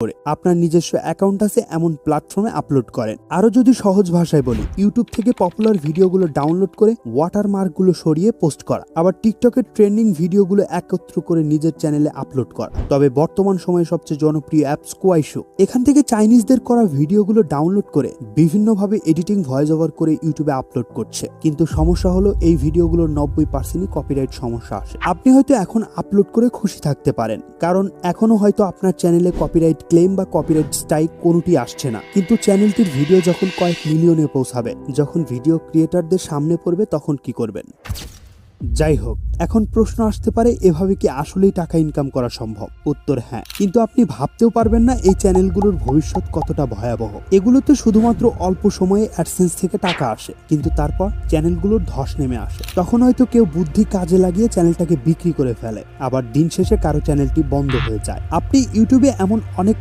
করে আপনার নিজস্ব অ্যাকাউন্ট আছে এমন প্ল্যাটফর্মে আপলোড করেন। আরো যদি সহজ ভাষায় বলি, ইউটিউব থেকে পপুলার ভিডিওগুলো ডাউনলোড করে ওয়াটারমার্কগুলো সরিয়ে পোস্ট করা, আবার টিকটকের ট্রেন্ডিং ভিডিওগুলো একত্র করে নিজের চ্যানেলে আপলোড করা। তবে বর্তমান সময়ে সবচেয়ে জনপ্রিয় অ্যাপ স্কোয়াইশো, এখান থেকে চাইনিজদের করা ভিডিওগুলো ডাউনলোড করে বিভিন্নভাবে এডিটিং ভয়েস ওভার করে ইউটিউবে আপলোড করছে। কিন্তু সমস্যা হলো এই ভিডিওগুলোর 90%ই কপিরাইট সমস্যা আসে। আপনি হয়তো এখন আপলোড করে খুশি থাকতে পারেন, কারণ এখনো হয়তো আপনার চ্যানেলে কপিরাইট ক্লেম বা কপিরাইট স্ট্রাইক কোনোটি আসছে না। কিন্তু চ্যানেলটির ভিডিও যখন কয়েক মিলিয়নে পৌঁছাবে, যখন ভিডিও ক্রিয়েটরদের সামনে পড়বে, তখন কি করবেন? যাই হোক, এখন প্রশ্ন আসতে পারে, এভাবে কি আসলেই টাকা ইনকাম করা সম্ভব? উত্তর হ্যাঁ, কিন্তু আপনি ভাবতেও পারবেন না এই চ্যানেলগুলোর ভবিষ্যৎ কতটা ভয়াবহ। এগুলোতে শুধুমাত্র অল্প সময়ে অ্যাডসেন্স থেকে টাকা আসে, কিন্তু তারপর চ্যানেলগুলোর ধস নেমে আসে। তখন হয়তো কেউ বুদ্ধি কাজে লাগিয়ে চ্যানেলটাকে বিক্রি করে ফেলে, আবার দিন শেষে কারো চ্যানেলটি বন্ধ হয়ে যায়। আপনি ইউটিউবে এমন অনেক